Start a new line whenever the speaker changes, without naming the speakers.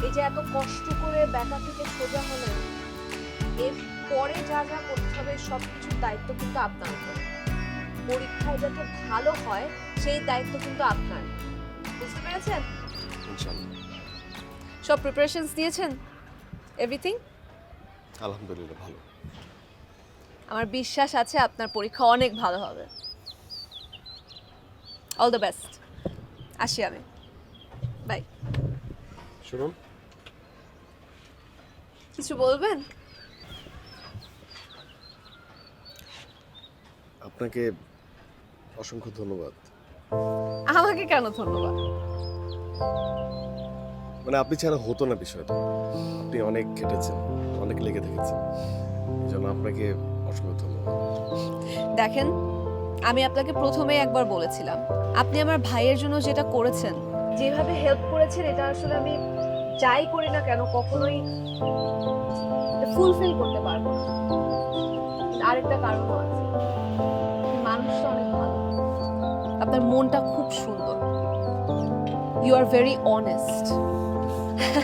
এই যে এত কষ্ট করে ব্যাটা থেকে সোজা হলেন, এর পরে যা যা করতে হবে সবকিছুর দায়িত্ব কিন্তু আপনার উপর। পরীক্ষায় যাতে ভালো হয় সেই দায়িত্ব কিন্তু আপনার। বুঝতে পেরেছেন?
ইনশাআল্লাহ।
সব প্রিপারেশনস দিয়েছেন? এভরিথিং?
আলহামদুলিল্লাহ ভালো।
আমার বিশ্বাস আছে আপনার পরীক্ষা অনেক ভালো হবে। All the best. আসি আমি। বাই।
শুনুন,
কিছু বলবেন?
আপনাকে অসংখ্য ধন্যবাদ।
আমাকে কেন ধন্যবাদ?
মানে আপনি ছাড়া হতো না বিষয়টা। আপনি অনেক খেটেছেন, অনেক লেগে থেকেছেন। এই জন্য আপনাকে অসংখ্য ধন্যবাদ।
দেখেন, আমি আপনাকে প্রথমেই একবার বলেছিলাম, আপনি আমার ভাইয়ের জন্য যেটা করেছেন, যেভাবে হেল্প করেছেন, এটা আসলে আমি যাই করি না কেন কখনোই ফুলফিল করতে পারবো না। কিন্তু আরেকটা কারণও আছে, মানুষটা অনেক ভালো, আপনার মনটা খুব সুন্দর, ইউ আর ভেরি অনেস্ট।